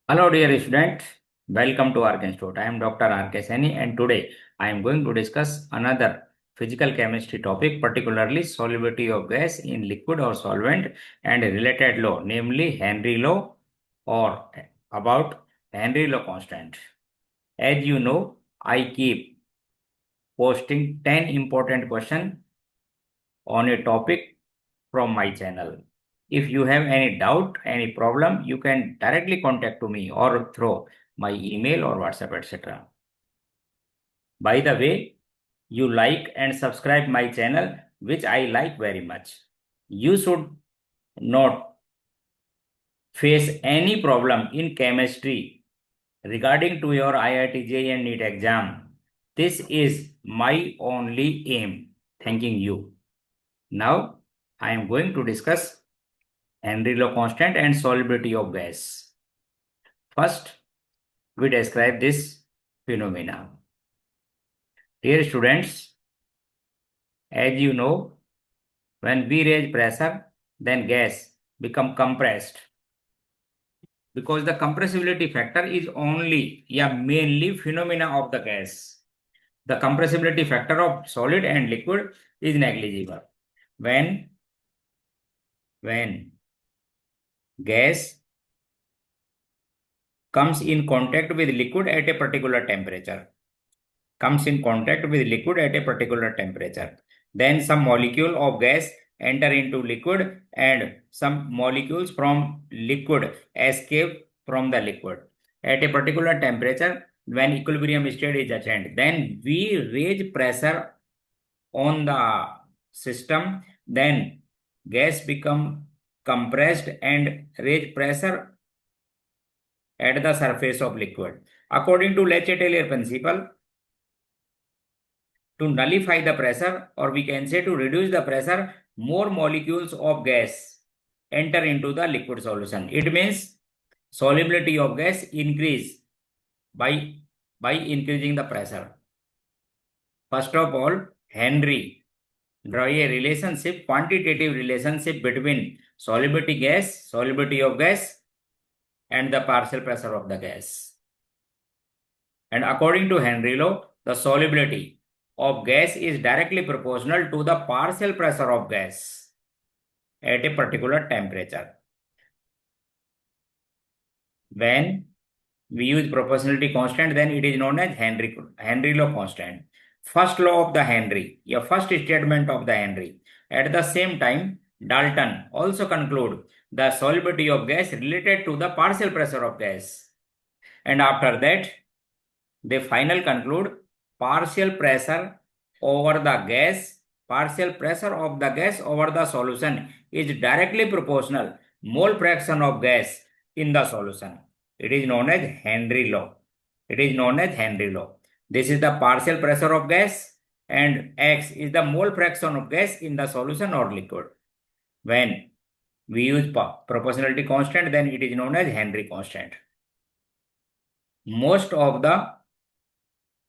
Hello dear student, welcome to Ark Institute. I am Dr. R.K. Saini and today I am going to discuss another physical chemistry topic, particularly solubility of gas in liquid or solvent and related law, namely Henry law or about Henry law constant. As you know, I keep posting 10 important questions on a topic from my channel. If you have any doubt, any problem, you can directly contact to me or through my email or WhatsApp, etc. By the way, you like and subscribe my channel, which I like very much. You should not face any problem in chemistry regarding to your IIT-JEE and NEET exam. This is my only aim. Thanking you. Now, I am going to discuss Henry law constant and solubility of gas. First, we describe this phenomena. Dear students, as you know, when we raise pressure, then gas become compressed because the compressibility factor is mainly phenomena of the gas. The compressibility factor of solid and liquid is negligible. When gas comes in contact with liquid at a particular temperature, then some molecule of gas enter into liquid and some molecules from liquid escape from the liquid. At a particular temperature, when equilibrium state is attained, then we raise pressure on the system, then gas become compressed and raise pressure at the surface of liquid. According to Le Chatelier principle, to nullify the pressure, or we can say to reduce the pressure, more molecules of gas enter into the liquid solution. It means solubility of gas increase by increasing the pressure. First of all, Henry draw a relationship, quantitative relationship between solubility of gas and the partial pressure of the gas. And according to Henry law, the solubility of gas is directly proportional to the partial pressure of gas at a particular temperature. When we use proportionality constant, then it is known as Henry law constant. First law of the Henry, a first statement of the Henry. At the same time, Dalton also conclude the solubility of gas related to the partial pressure of gas. And after that, they finally conclude partial pressure of the gas over the solution is directly proportional mole fraction of gas in the solution. It is known as Henry law. This is the partial pressure of gas and X is the mole fraction of gas in the solution or liquid. When we use proportionality constant, then it is known as Henry constant. Most of the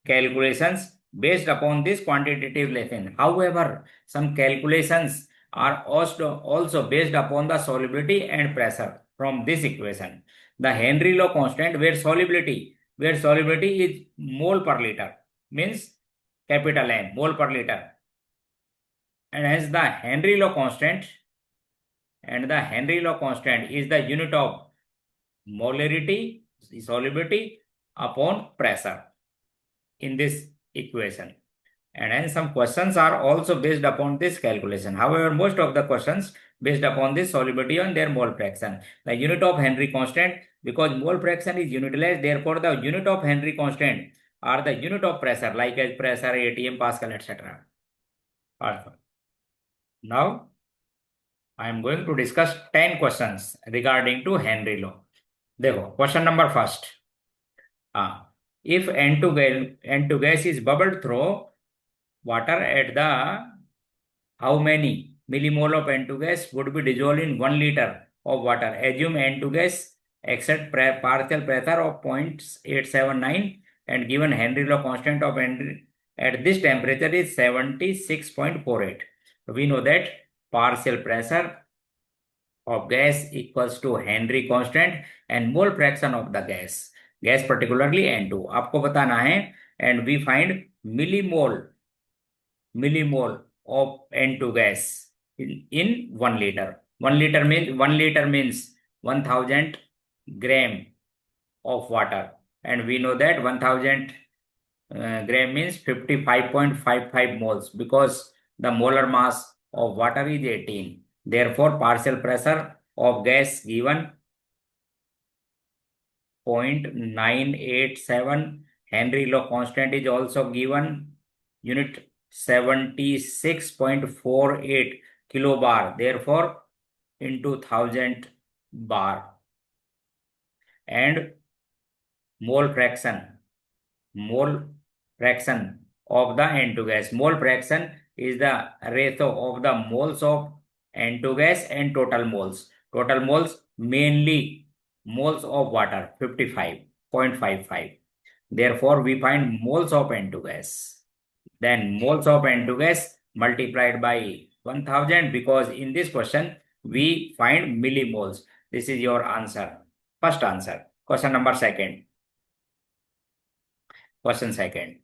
calculations based upon this quantitative lesson. However, some calculations are also based upon the solubility and pressure from this equation. The Henry law constant where solubility is mole per liter, means capital M, mole per liter. And hence the Henry law constant is the unit of molarity, solubility upon pressure in this equation. And hence some questions are also based upon this calculation. However, most of the questions based upon this solubility and their mole fraction. The unit of Henry constant, because mole fraction is unitless, therefore the unit of Henry constant are the unit of pressure, like as pressure, atm, pascal, etc. Now, I am going to discuss 10 questions regarding to Henry law. देखो, question number first. If N2 gas is bubbled through water at the how many millimole of N2 gas would be dissolved in 1 liter of water? Assume N2 gas exert partial pressure of 0.879 and given Henry law constant of Henry at this temperature is 76.48. We know that partial pressure of gas equals to Henry constant and mole fraction of the gas particularly N2 आपको बताना है, and we find millimole of N2 gas in 1 liter. 1 liter means 1000 gram of water, and we know that 1000 gram means 55.55 moles because the molar mass of water is 18. Therefore, partial pressure of gas given 0.987. Henry law constant is also given, unit 76.48 kilobar. Therefore, into 1000 bar. And mole fraction of the N2 gas. Mole fraction is the ratio of the moles of N2 gas and total moles. Total moles mainly moles of water 55.55. Therefore, we find moles of N2 gas. Then moles of N2 gas multiplied by 1000 because in this question we find millimoles. This is your answer. First answer. Question number second. Question second.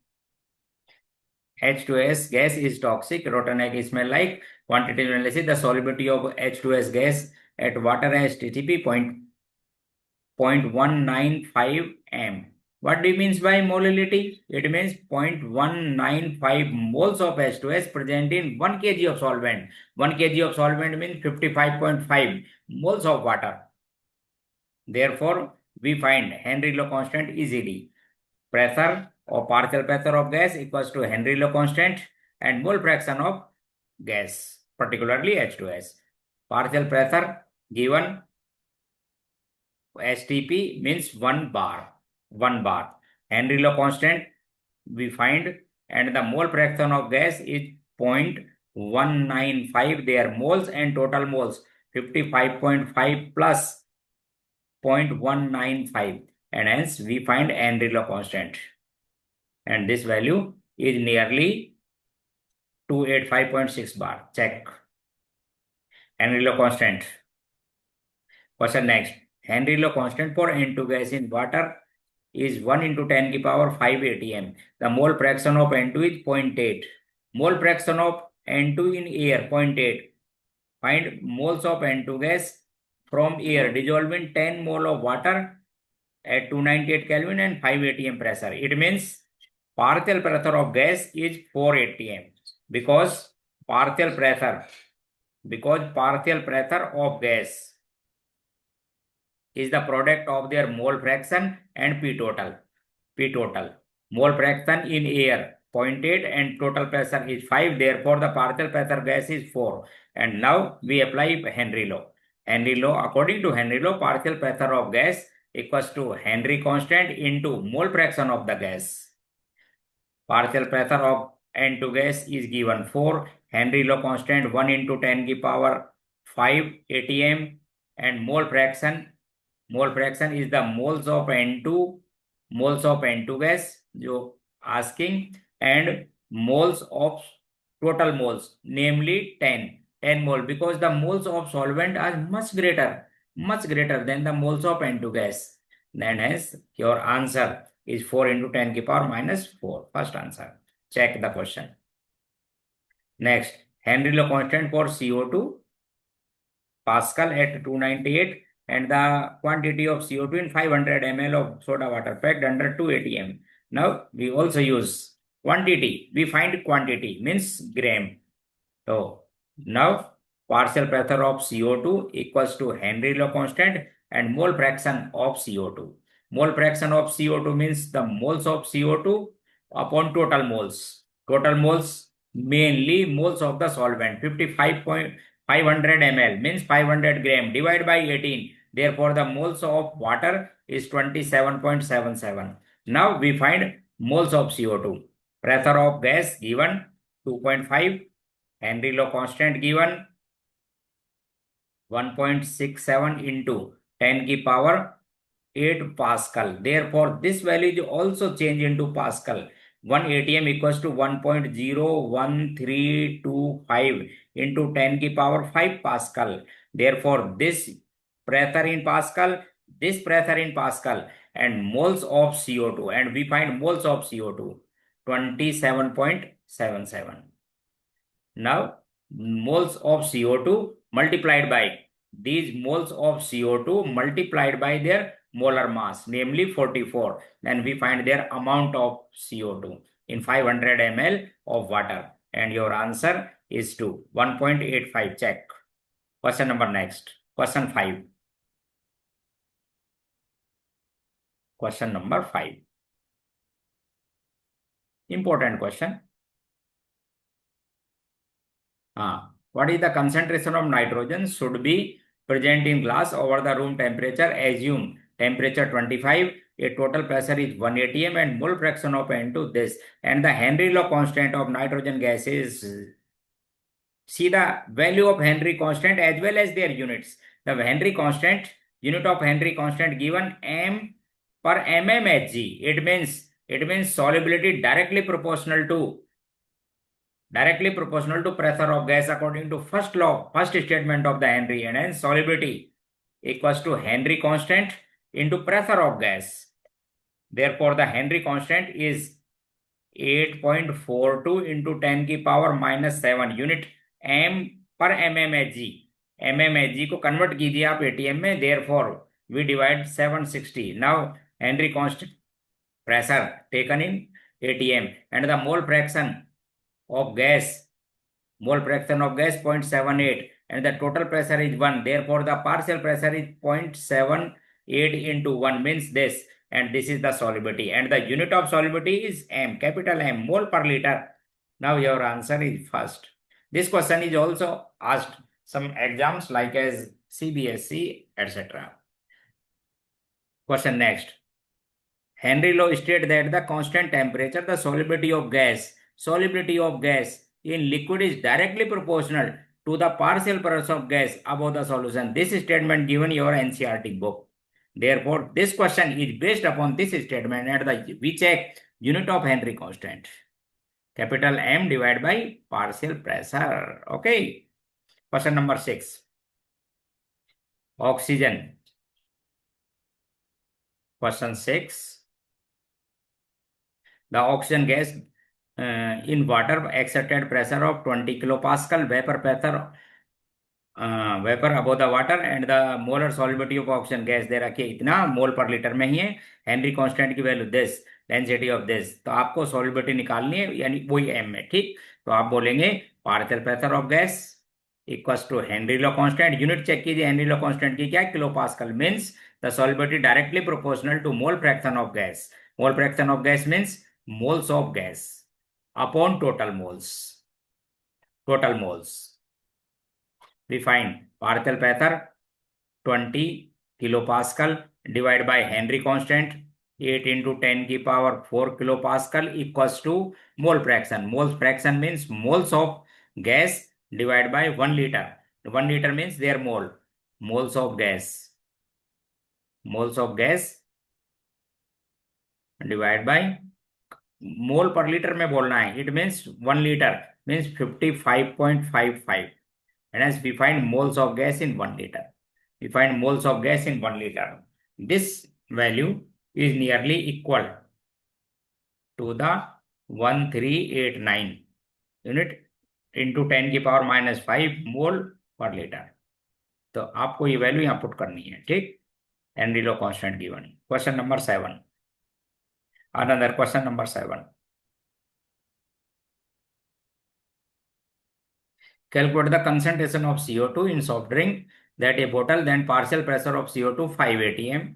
H2S gas is toxic. Rotten egg smell like. Quantitative analysis. The solubility of H2S gas at water has TTP 0.195 m. What do you mean by molality? It means 0.195 moles of H2S present in 1 kg of solvent. 1 kg of solvent means 55.5 moles of water. Therefore, we find Henry law constant easily. Pressure or partial pressure of gas equals to Henry law constant and mole fraction of gas, particularly H2S. Partial pressure given STP means 1 bar. Henry law constant we find, and the mole fraction of gas is 0.195. Their moles and total moles 55.5 plus 0.195, and hence we find Henry law constant, and this value is nearly 285.6 bar. Check Henry law constant. Question next. Henry law constant for N2 gas in water is 1 into 10 to the power 5 atm. The mole fraction of N2 is 0.8. Mole fraction of N2 in air 0.8. Find moles of N2 gas from air dissolved in 10 mole of water at 298 Kelvin and 5 atm pressure. It means partial pressure of gas is 4 atm because partial pressure of gas is the product of their mole fraction and P total. Mole fraction in air 0.8 and total pressure is 5. Therefore, the partial pressure gas is 4. And now we apply Henry law. According to Henry law, partial pressure of gas equals to Henry constant into mole fraction of the gas. Partial pressure of N2 gas is given 4. Henry law constant 1 into 10 to the power 5 atm, and mole fraction is the moles of N2 gas जो asking, and moles of total moles, namely 10 mole, because the moles of solvent are much greater than the moles of N2 gas. Then hence your answer is 4 into 10 to the power minus 4. First answer. Check the question. Next, Henry law constant for CO2 Pascal at 298, and the quantity of CO2 in 500 ml of soda water packed under 2 atm. Now we also use quantity. We find quantity means gram. So now partial pressure of CO2 equals to Henry law constant and mole fraction of CO2. Mole fraction of CO2 means the moles of CO2 upon total moles. Total moles mainly moles of the solvent. 500 ml means 500 gram divided by 18. Therefore, the moles of water is 27.77. Now we find moles of CO2. Pressure of gas given 2.5. Henry law constant given 1.67 into 10 to the power 8 Pascal. Therefore, this value is also changed into Pascal. 1 atm equals to 1.01325 into 10 to the power 5 Pascal. Therefore, this pressure in Pascal, this pressure in Pascal, and moles of CO2, and we find moles of CO2, 27.77. Now, moles of CO2 multiplied by these moles of CO2 multiplied by their molar mass, namely 44. Then we find their amount of CO2 in 500 ml of water. And your answer is 2, 1.85. Check. Question number next. Question 5. Question number 5. Important question. What is the concentration of nitrogen should be present in glass over the room temperature? Assume temperature 25, a total pressure is 1 atm and mole fraction of N2 this, and the Henry law constant of nitrogen gas is, see the value of Henry constant as well as their units. The Henry constant, unit of Henry constant given m per mmHg. It means solubility directly proportional to pressure of gas according to first law, first statement of the Henry, and hence solubility equals to Henry constant into pressure of gas. Therefore, the Henry constant is 8.42 into 10 की power minus 7 unit m per mmHg. mmHg को convert कीजिए आप ATM में, therefore we divide 760. Now Henry constant pressure taken in ATM and the mole fraction of gas 0.78 and the total pressure is 1. Therefore, the partial pressure is 0.78 into 1 means this, and this is the solubility, and the unit of solubility is m, capital M, mole per liter. Now your answer is first. This question is also asked some exams like as CBSE, etc. Question next. Henry law states that the constant temperature, the solubility of gas in liquid is directly proportional to the partial pressure of gas above the solution. This statement given your NCERT book. Therefore, this question is based upon this statement, and we check unit of Henry constant. Capital M divided by partial pressure. Okay. Question number 6. Oxygen. Question 6. The oxygen gas in water exerted pressure of 20 kilopascal, vapor above the water, and the molar solubility of oxygen gas दे रखी है इतना मोल पर litre में ही है. Henry constant की value this, density of this. तो आपको solubility निकालनी है, यानी वही एम है. ठीक, तो आप बोलेंगे partial pressure of gas equals to Henry law constant. Unit check कीजिए हेनरी लॉ कांस्टेंट की क्या है, kilo pascal. Means the solubility directly proportional to mole fraction of gas. Mole fraction of gas means moles of gas upon total moles. We find partial pressure 20 kilopascal divided by Henry constant 8 into 10 की power 4 kilopascal equals to mole fraction. Mole fraction means moles of gas divided by 1 liter. 1 liter means their mole. Moles of gas divided by मोल पर litre में बोलना है. It means 1 litre means 55.55. and as we find moles of gas in 1 liter. This value is nearly equal to the 1389 unit into 10 की power minus 5 मोल पर litre. तो आपको ये value यहाँ पुट करनी है. ठीक, Henry law constant given. Question number 7. Another question number 7. Calculate the concentration of CO2 in soft drink that a bottle, then partial pressure of CO2 5 atm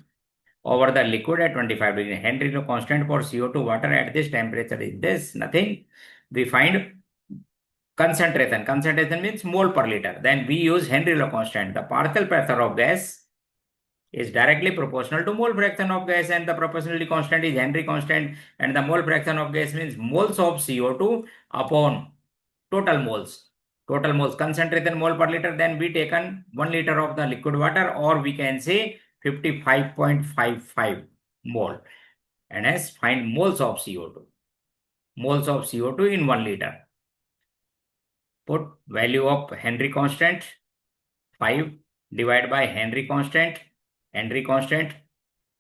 over the liquid at 25 degrees. Henry law constant for CO2 water at this temperature is this, nothing. We find concentration. Concentration means mole per liter. Then we use Henry law constant. The partial pressure of gas is directly proportional to mole fraction of gas, and the proportionality constant is Henry constant, and the mole fraction of gas means moles of CO2 upon total moles. Concentration mole per liter, then we taken 1 liter of the liquid water, or we can say 55.55 mole, and hence find moles of CO2 in 1 liter. Put value of Henry constant 5 divided by Henry constant. Henry constant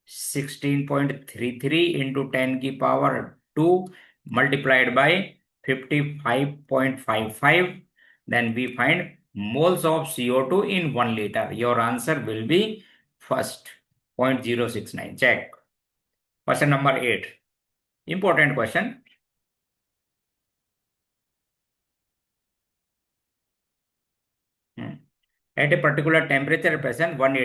16.33 into 10 की power 2 multiplied by 55.55. Then we find moles of CO2 in 1 liter. Your answer will be first 0.069. Check. Question number 8. Important question. At a particular temperature present 1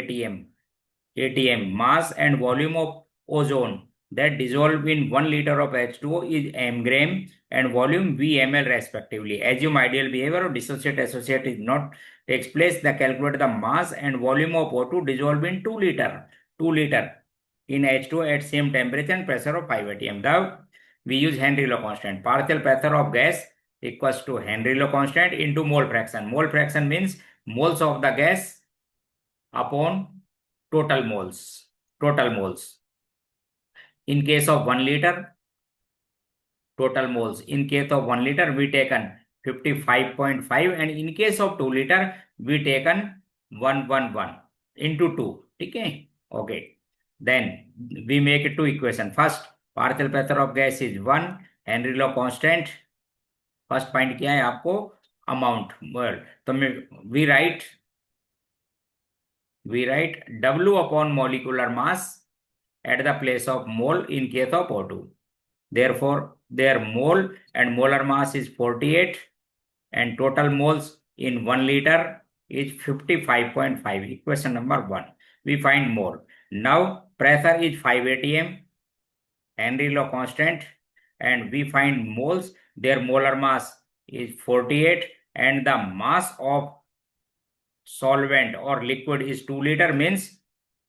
atm mass and volume of ozone that dissolve in 1 liter of H2O is mg and volume vml respectively. Assume ideal behavior of dissociate associate is not takes place. The calculate the mass and volume of O2 dissolved in 2 liter in H2O at same temperature and pressure of 5 atm. Now we use Henry law constant. Partial pressure of gas equals to Henry law constant into mole fraction. Mole fraction means moles of the gas upon total moles. Total moles. In case of 1 liter, total moles. In case of 1 liter, we taken 55.5 and in case of 2 liter, we taken 111 into 2. Okay. Okay. Then we make it two equation. First, partial pressure of gas is 1. Henry law constant. First point क्या है आपको amount. Well, तो we write W upon molecular mass at the place of mole in case of O2. Therefore, their mole and molar mass is 48 and total moles in 1 liter is 55.5. Equation number 1. We find mole. Now, pressure is 5 atm, Henry law constant, and we find moles. Their molar mass is 48 and the mass of solvent or liquid is 2 liter means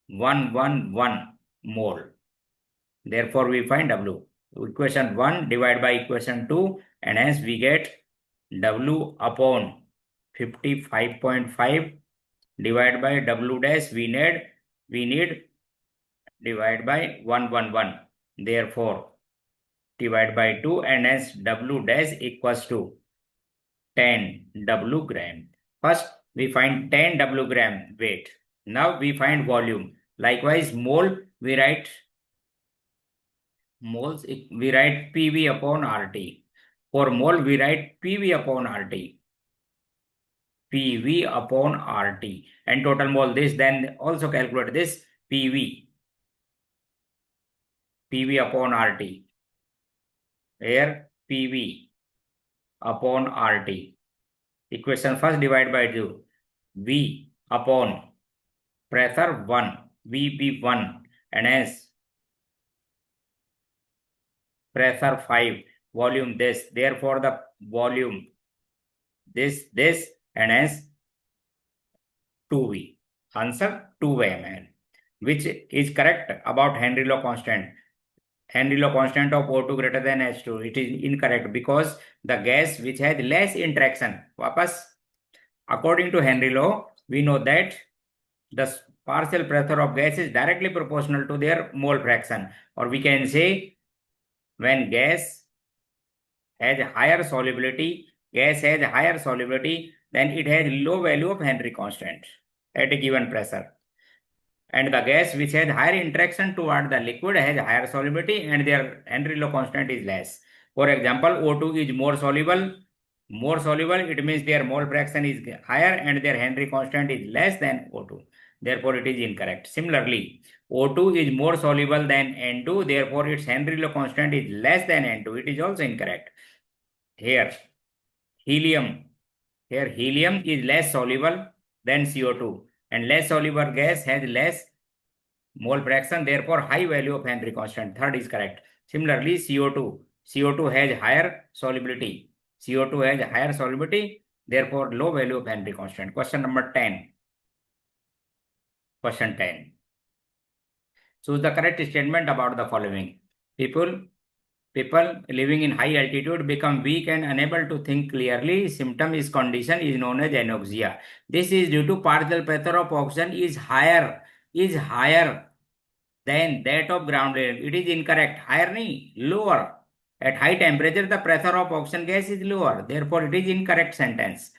111 mole. Therefore, we find W. Equation 1 divided by equation 2 and hence we get W upon 55.5 divided by W dash we need divide by 111. Therefore, divide by 2 and hence W dash equals to 10 W gram. First, we find 10 W gram weight. Now we find volume. Likewise, mole, we write moles, we write PV upon RT. For mole, we write PV upon RT. PV upon RT. And total mole, this, then also calculate this PV. PV upon RT. Here, PV upon RT. Equation first divide by 2. V upon pressure 1. VB1 and hence pressure 5. Volume this. Therefore, the volume this and hence 2V. Answer 2 ml. Which is correct about Henry law constant. Henry law constant of O2 greater than H2. It is incorrect because the gas which has less interaction. Wapas, according to Henry law, we know that the partial pressure of gas is directly proportional to their mole fraction. Or we can say when gas has higher solubility, then it has low value of Henry constant at a given pressure. And the gas which has higher interaction toward the liquid has higher solubility and their Henry law constant is less. For example, O2 is more soluble, it means their mole fraction is higher and their Henry constant is less than O2. Therefore, it is incorrect. Similarly, O2 is more soluble than N2, therefore its Henry law constant is less than N2. It is also incorrect. Here, helium is less soluble than CO2 and less soluble gas has less mole fraction, therefore high value of Henry constant. Third is correct. Similarly, CO2 has higher solubility. Therefore low value of Henry constant. Question number 10. Question 10. Choose the correct statement about the following. People living in high altitude become weak and unable to think clearly. Symptom is condition is known as anoxia. This is due to partial pressure of oxygen is higher than that of ground level. It is incorrect. Higher nahi, lower. At high temperature, the pressure of oxygen gas is lower. Therefore, it is incorrect sentence.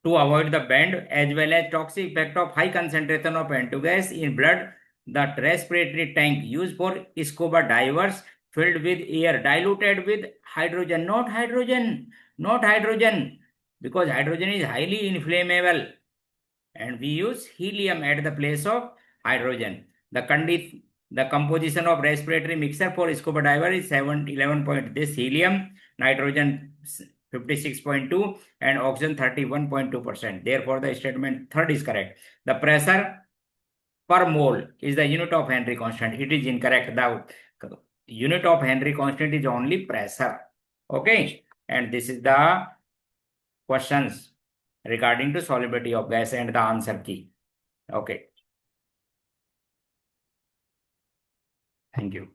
to avoid the bend as well as toxic effect of high concentration of N2 gas in blood. The respiratory tank used for scuba divers filled with air diluted with hydrogen, not hydrogen, because hydrogen is highly inflammable and we use helium at the place of hydrogen. The composition of respiratory mixture for scuba diver is 11 point this helium, nitrogen 56.2 and oxygen 31.2%. Therefore, the statement third is correct. The pressure per mole is the unit of Henry constant. It is incorrect. The unit of Henry constant is only pressure. Okay. And this is the questions regarding to solubility of gas and the answer key. Okay. Thank you.